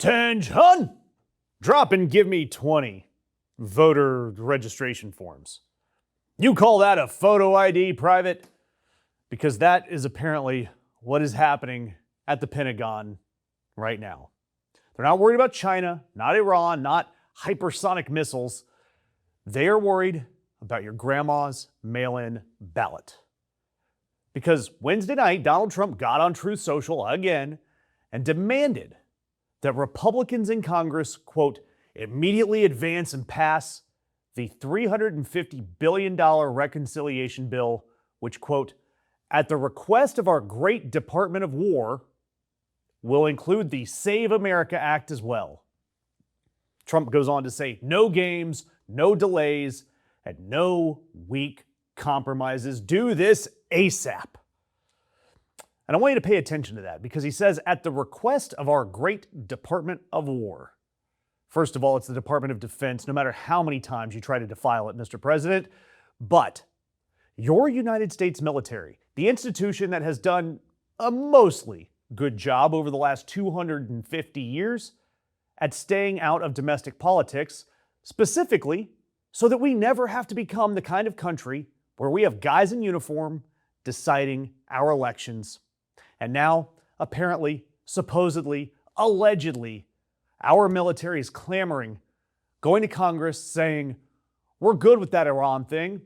Attention! Drop and give me 20 voter registration forms. You call that a photo ID, Private? Because that is apparently what is happening at the Pentagon right now. They're not worried about China, not Iran, not hypersonic missiles. They are worried about your grandma's mail-in ballot. Because Wednesday night, Donald Trump got on Truth Social again and demanded that Republicans in Congress, quote, immediately advance and pass the $350 billion reconciliation bill, which, quote, at the request of our great Department of War, will include the Save America Act as well. Trump goes on to say, no games, no delays, and no weak compromises. Do this ASAP. And I want you to pay attention to that because he says, at the request of our great Department of War. First of all, it's the Department of Defense, no matter how many times you try to defile it, Mr. President. But your United States military, the institution that has done a mostly good job over the last 250 years at staying out of domestic politics, specifically so that we never have to become the kind of country where we have guys in uniform deciding our elections. And now, apparently, supposedly, allegedly, our military is clamoring, going to Congress saying, we're good with that Iran thing.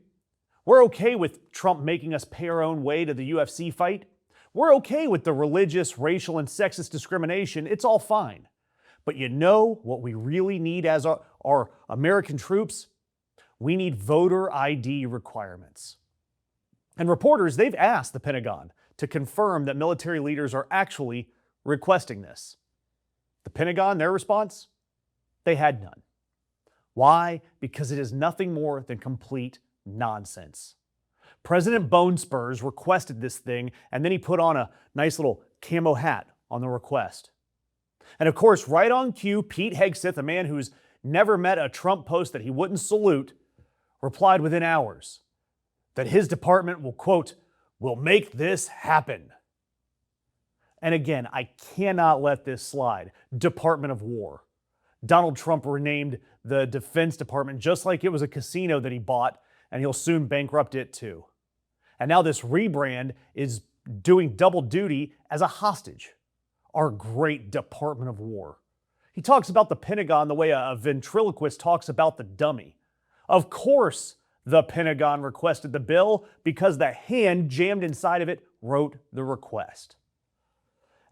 We're okay with Trump making us pay our own way to the UFC fight. We're okay with the religious, racial, and sexist discrimination. It's all fine. But you know what we really need as our American troops? We need voter ID requirements. And reporters, they've asked the Pentagon to confirm that military leaders are actually requesting this. The Pentagon, their response? They had none. Why? Because it is nothing more than complete nonsense. President Bone Spurs requested this thing, and then he put on a nice little camo hat on the request. And of course, right on cue, Pete Hegseth, a man who's never met a Trump post that he wouldn't salute, replied within hours that his department will, quote, will make this happen. And again, I cannot let this slide. Department of War. Donald Trump renamed the Defense Department just like it was a casino that he bought, and he'll soon bankrupt it too. And now this rebrand is doing double duty as a hostage. Our great Department of War. He talks about the Pentagon the way a ventriloquist talks about the dummy. Of course, the Pentagon requested the bill because the hand jammed inside of it wrote the request.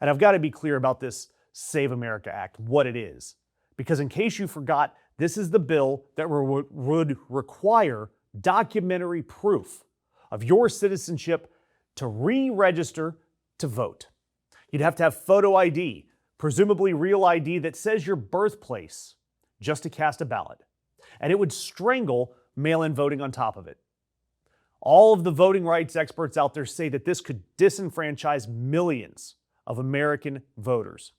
And I've got to be clear about this Save America Act, what it is. Because in case you forgot, this is the bill that would require documentary proof of your citizenship to re-register to vote. You'd have to have photo ID, presumably real ID that says your birthplace, just to cast a ballot. And it would strangle mail-in voting on top of it. All of the voting rights experts out there say that this could disenfranchise millions of American voters.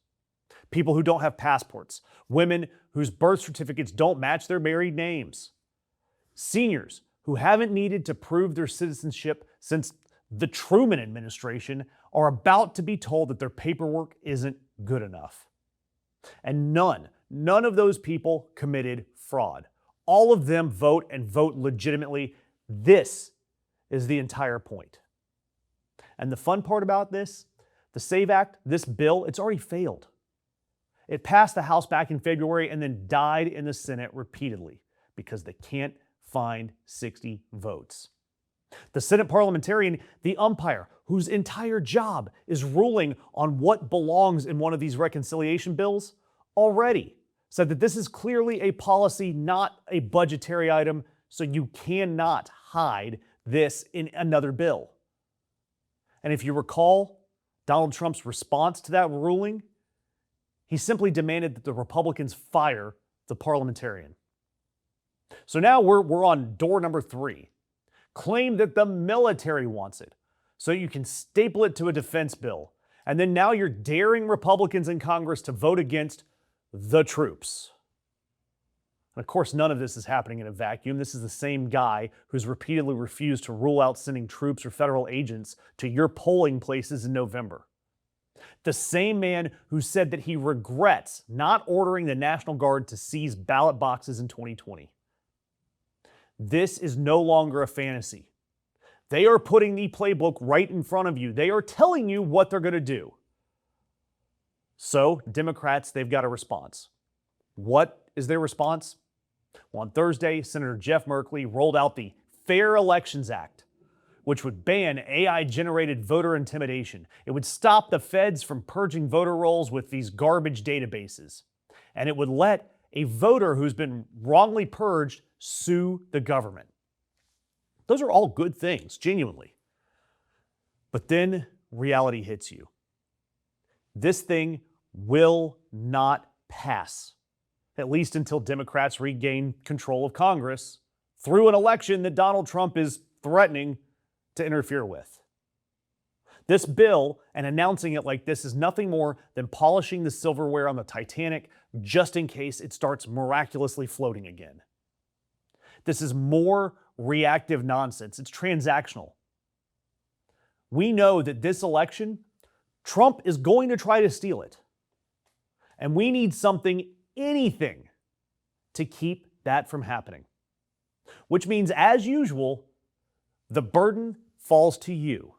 People who don't have passports, women whose birth certificates don't match their married names, seniors who haven't needed to prove their citizenship since the Truman administration are about to be told that their paperwork isn't good enough. And none of those people committed fraud. All of them vote and vote legitimately. This is the entire point. And the fun part about this, the SAVE Act, this bill, it's already failed. It passed the House back in February and then died in the Senate repeatedly because they can't find 60 votes. The Senate parliamentarian, the umpire, whose entire job is ruling on what belongs in one of these reconciliation bills, already said that this is clearly a policy, not a budgetary item, so you cannot hide this in another bill. And if you recall Donald Trump's response to that ruling, he simply demanded that the Republicans fire the parliamentarian. So now we're on door number 3. Claim that the military wants it, so you can staple it to a defense bill. And then now you're daring Republicans in Congress to vote against the troops. And of course, none of this is happening in a vacuum. This is the same guy who's repeatedly refused to rule out sending troops or federal agents to your polling places in November. The same man who said that he regrets not ordering the National Guard to seize ballot boxes in 2020. This is no longer a fantasy. They are putting the playbook right in front of you. They are telling you what they're going to do. So, Democrats, they've got a response. What is their response? Well, on Thursday, Senator Jeff Merkley rolled out the Fair Elections Act, which would ban AI-generated voter intimidation. It would stop the feds from purging voter rolls with these garbage databases. And it would let a voter who's been wrongly purged sue the government. Those are all good things, genuinely. But then reality hits you. This thing will not pass, at least until Democrats regain control of Congress through an election that Donald Trump is threatening to interfere with. This bill and announcing it like this is nothing more than polishing the silverware on the Titanic just in case it starts miraculously floating again. This is more reactive nonsense. It's transactional. We know that this election, Trump is going to try to steal it. And we need something, anything, to keep that from happening. Which means, as usual, the burden falls to you.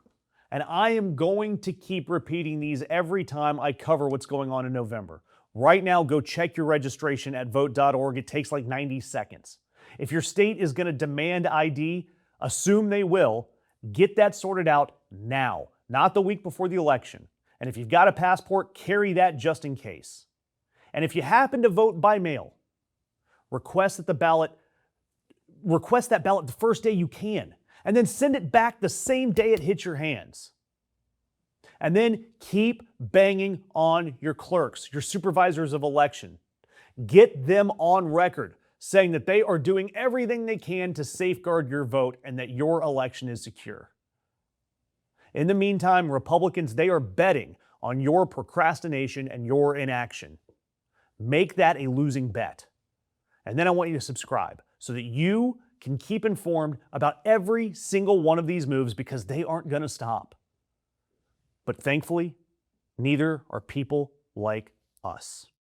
And I am going to keep repeating these every time I cover what's going on in November. Right now, go check your registration at vote.org. It takes like 90 seconds. If your state is going to demand ID, assume they will. Get that sorted out now, not the week before the election. And if you've got a passport, carry that just in case. And if you happen to vote by mail, request that ballot the first day you can, and then send it back the same day it hits your hands. And then keep banging on your clerks, your supervisors of election. Get them on record saying that they are doing everything they can to safeguard your vote and that your election is secure. In the meantime, Republicans, they are betting on your procrastination and your inaction. Make that a losing bet. And then I want you to subscribe so that you can keep informed about every single one of these moves because they aren't going to stop. But thankfully, neither are people like us.